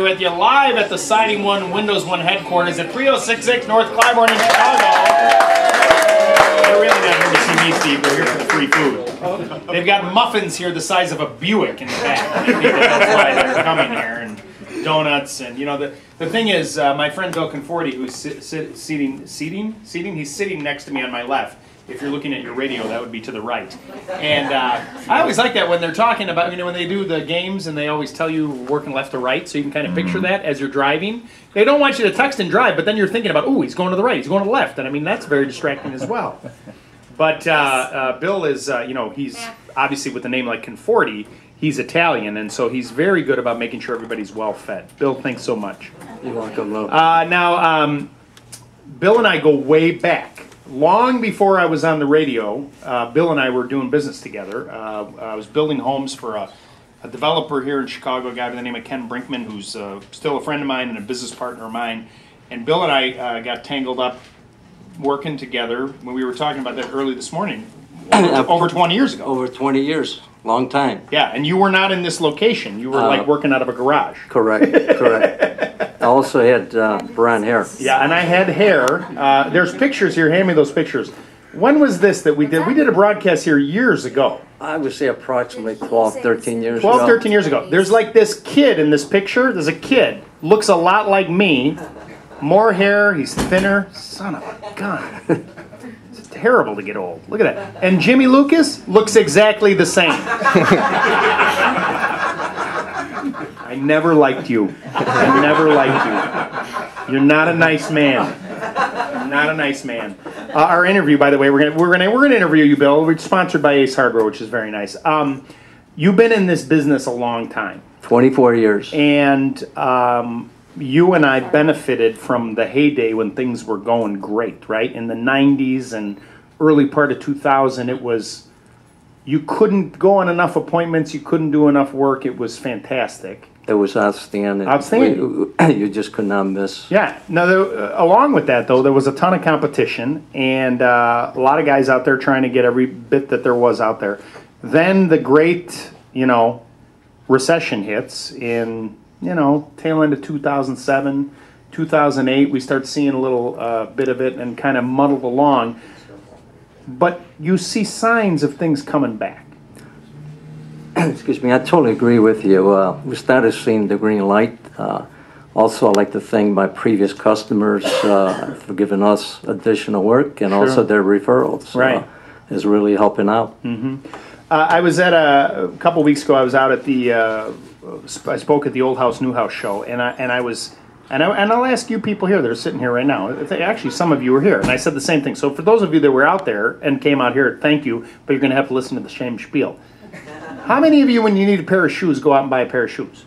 With you live at the Siding One Windows One headquarters at 3066 North Clybourne in Chicago. They're really not here to see me, Steve. They're here for the free food. They've got muffins here the size of a Buick in the back. I think that's why they're coming here, and donuts. And you know, the thing is, my friend Bill Conforti, who's he's sitting next to me on my left. If you're looking at your radio, that would be to the right. And I always like that when they're talking about, you know, when they do the games and they always tell you working left to right, so you can kind of picture that as you're driving. They don't want you to text and drive, but then you're thinking about, oh, he's going to the right, he's going to the left. And I mean, that's very distracting as well. But Bill is, you know, he's obviously with a name like Conforti, he's Italian, and so he's very good about making sure everybody's well fed. Bill, thanks so much. You're welcome, Lou. Now, Bill and I go way back. Long before I was on the radio, Bill and I were doing business together. I was building homes for a developer here in Chicago, a guy by the name of Ken Brinkman, who's still a friend of mine and a business partner of mine. And Bill and I got tangled up working together when we were talking about that early this morning, over 20 years ago. Over 20 years. Long time. Yeah, and you were not in this location. You were like working out of a garage. Correct, correct. I also had brown hair. Yeah, and I had hair. There's pictures here. Hand me those pictures. When was this that we did? We did a broadcast here years ago. I would say approximately 12, 13 years 12, ago. 13 years ago. There's like this kid in this picture. There's a kid. Looks a lot like me. More hair. He's thinner. Son of a gun. It's terrible to get old. Look at that. And Jimmy Lucas looks exactly the same. I never liked you. I never liked you. You're not a nice man. You're not a nice man. Our interview, by the way, we're gonna interview you, Bill. We're sponsored by Ace Hardware, which is very nice. You've been in this business a long time. 24 years. And you and I benefited from the heyday when things were going great, right? In the 90s and early part of 2000, it was, you couldn't go on enough appointments, you couldn't do enough work. It was fantastic. It was outstanding. Outstanding. You just could not miss. Yeah. Now, along with that, though, there was a ton of competition and a lot of guys out there trying to get every bit that there was out there. Then the great, you know, recession hits in, you know, tail end of 2007, 2008. We start seeing a little bit of it and kind of muddled along. But you see signs of things coming back. Excuse me, I totally agree with you. We started seeing the green light. Also, I like to thank my previous customers for giving us additional work and also their referrals. Right. Is really helping out. Mm-hmm. I was at a couple weeks ago. I was out at the I spoke at the Old House New House show, and I'll ask you people here that are sitting here right now. Actually, some of you were here, and I said the same thing. So for those of you that were out there and came out here, thank you. But you're going to have to listen to the same spiel. How many of you, when you need a pair of shoes, go out and buy a pair of shoes?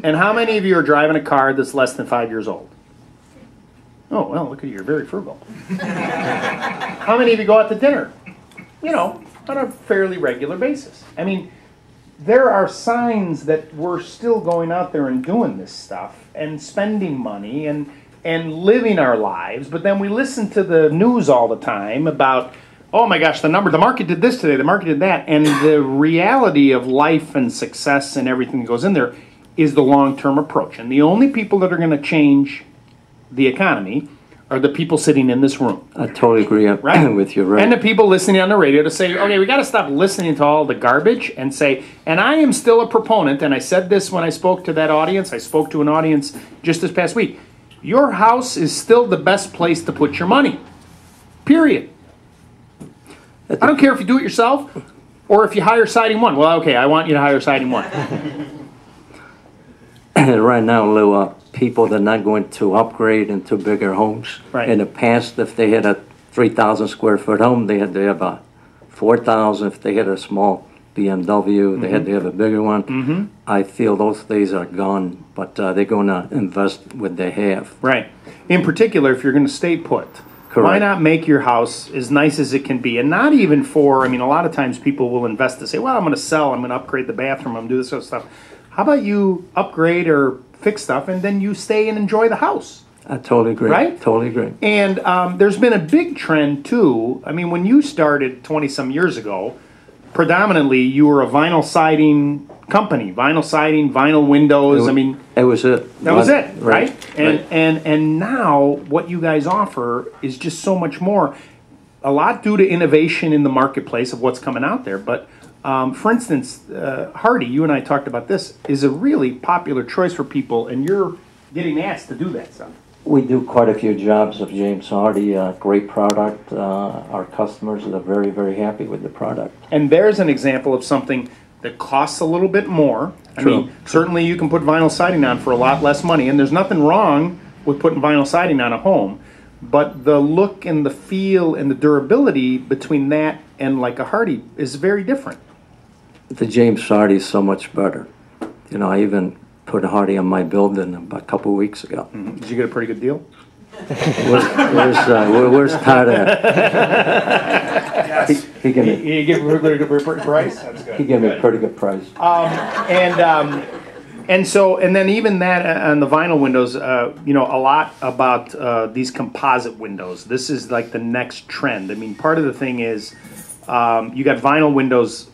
And how many of you are driving a car that's less than 5 years old? Oh, well, look at you. You're very frugal. How many of you go out to dinner? You know, on a fairly regular basis. I mean, there are signs that we're still going out there and doing this stuff and spending money and living our lives, but then we listen to the news all the time about, oh my gosh, the market did this today, the market did that, and the reality of life and success and everything that goes in there is the long-term approach. And the only people that are going to change the economy are the people sitting in this room. I totally agree with you, right? And the people listening on the radio to say, okay, we got to stop listening to all the garbage and say, and I am still a proponent, and I said this when I spoke to that audience, I spoke to an audience just this past week, your house is still the best place to put your money, period. I don't care if you do it yourself or if you hire Siding One. Well, okay, I want you to hire Siding One. Right now, Lou, people that are not going to upgrade into bigger homes. Right. In the past, if they had a 3,000 square foot home, they had to have a 4,000. If they had a small BMW, they had to have a bigger one. I feel those days are gone, but they're going to invest what they have. Right. In particular, if you're going to stay put. Correct. Why not make your house as nice as it can be? And not even for, I mean, a lot of times people will invest to say, well, I'm going to sell, I'm going to upgrade the bathroom, I'm going to do this sort of stuff. How about you upgrade or fix stuff and then you stay and enjoy the house? I totally agree. Right? Totally agree. And there's been a big trend, too. I mean, when you started 20-some years ago, predominantly you were a vinyl siding company, vinyl siding, vinyl windows. I mean, it was it. that was it, right? And right. and now what you guys offer is just so much more. A lot due to innovation in the marketplace of what's coming out there. But for instance, Hardie, you and I talked about this, is a really popular choice for people, and you're getting asked to do that stuff. We do quite a few jobs of James Hardie. Great product. Our customers are very, very happy with the product. And there's an example of something that costs a little bit more. I mean, certainly you can put vinyl siding on for a lot less money, and there's nothing wrong with putting vinyl siding on a home. But the look and the feel and the durability between that and like a Hardie is very different. The James Hardie is so much better. You know, I even put a Hardie on my building about a couple of weeks ago. Mm-hmm. Did you get a pretty good deal? Where's Todd at? He gave me. He gave a pretty good price. That's good. He gave me a pretty good price. And so, and then even that on the vinyl windows, you know, a lot about these composite windows. This is like the next trend. I mean, part of the thing is you got vinyl windows.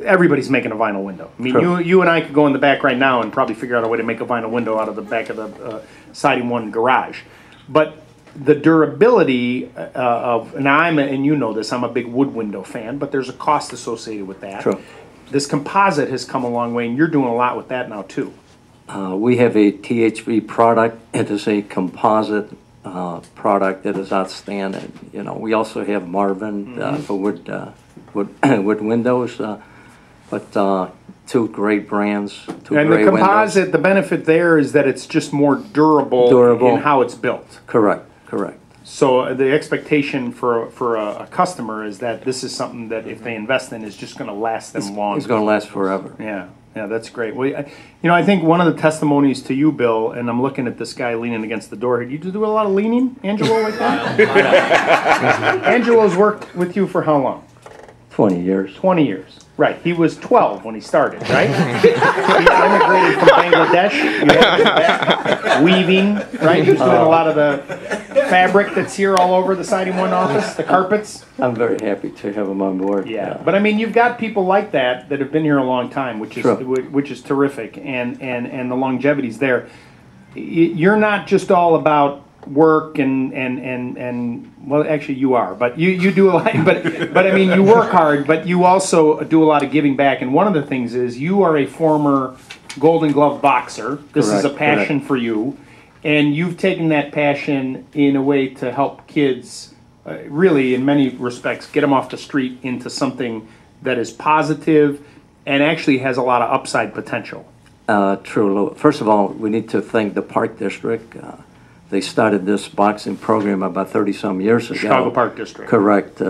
Everybody's making a vinyl window. I mean, you and I could go in the back right now and probably figure out a way to make a vinyl window out of the back of the siding one garage. But the durability of, and and you know this, I'm a big wood window fan, but there's a cost associated with that. True. This composite has come a long way, and you're doing a lot with that now, too. We have a THV product. It is a composite product that is outstanding. You know, we also have Marvin for wood windows, but two great brands. And the composite, windows. The benefit there is that it's just more durable in how it's built. Correct. So the expectation for a customer is that this is something that if they invest in is just going to last them long. It's going to last forever. Yeah, that's great. Well, you know, I think one of the testimonies to you, Bill, and I'm looking at this guy leaning against the door. Did you do a lot of leaning, Angelo, like that? Angelo's worked with you for how long? 20 years. 20 years. Right. He was 12 when he started, right? He immigrated from Bangladesh. You had weaving, right? He was doing a lot of the fabric that's here all over the Siding One office, the carpets. I'm very happy to have him on board. Yeah. But I mean, you've got people like that have been here a long time, which is terrific, and the longevity's there. You're not just all about work and well, actually you are, but you do a lot, but I mean, you work hard, but you also do a lot of giving back. And one of the things is you are a former Golden Glove boxer. This is a passion for you, and you've taken that passion in a way to help kids, really in many respects, get them off the street into something that is positive and actually has a lot of upside potential. True. First of all, we need to thank the Park District. They started this boxing program about 30-some years ago. Chicago Park District. Correct,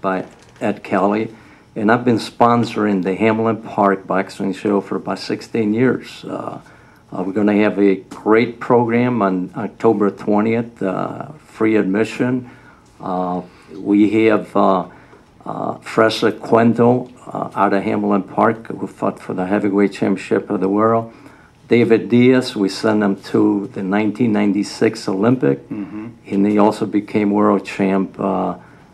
by Ed Kelly. And I've been sponsoring the Hamlin Park Boxing Show for about 16 years. We're going to have a great program on October 20th, free admission. We have Fresa Quendo out of Hamlin Park, who fought for the heavyweight championship of the world. David Diaz, we sent him to the 1996 Olympic, and he also became world champ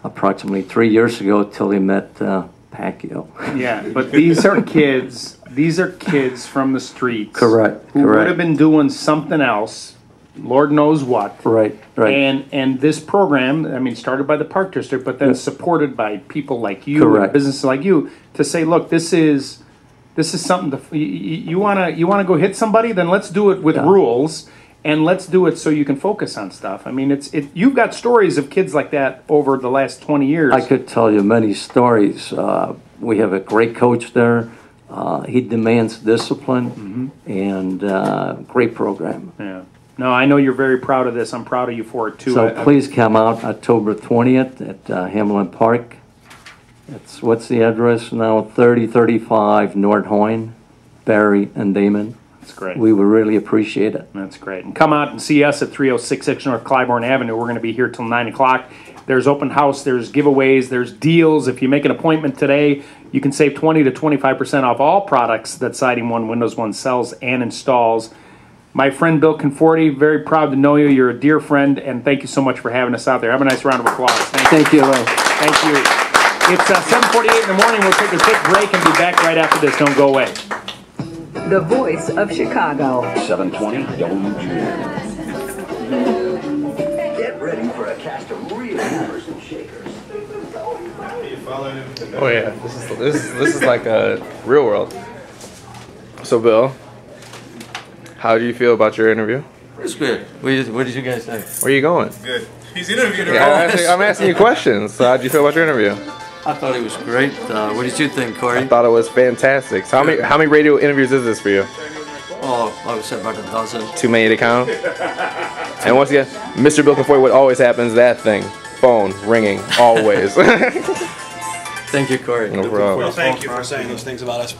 approximately 3 years ago till he met Pacquiao. Yeah, but these are kids from the streets. Correct. Who would have been doing something else, Lord knows what. Right. And this program, I mean, started by the Park District, but then supported by people like you, and businesses like you, to say, look, this is something you want to go hit somebody, then let's do it with rules, and let's do it so you can focus on stuff. I mean, you've got stories of kids like that over the last 20 years. I could tell you many stories. We have a great coach there. He demands discipline, and great program. Yeah. No, I know you're very proud of this. I'm proud of you for it too. So please come out October 20th at Hamlin Park. What's the address now? 3035 North Hoyne, Barry, and Damon. That's great. We would really appreciate it. That's great. And come out and see us at 3066 North Clybourne Avenue. We're going to be here till 9 o'clock. There's open house, there's giveaways, there's deals. If you make an appointment today, you can save 20 to 25% off all products that Siding One Windows One sells and installs. My friend Bill Conforti, very proud to know you. You're a dear friend, and thank you so much for having us out there. Have a nice round of applause. Thank you. Thank you. It's 7:48 in the morning. We'll take a quick break and be back right after this. Don't go away. The voice of Chicago. 720 WGN. Get ready for a cast of real movers and shakers. Oh yeah, this is like a real world. So Bill, how do you feel about your interview? It's good. What did you guys say? Where are you going? Good. He's interviewing Yeah, I'm asking you questions. So how did you feel about your interview? I thought it was great. What did you think, Corey? I thought it was fantastic. So how many radio interviews is this for you? Oh, I would say about a dozen. Too many to count. And once again, Mr. Bill Conforti, what always happens, that thing, phone ringing, always. Thank you, Corey. No problem. Well, thank you for saying those things about us.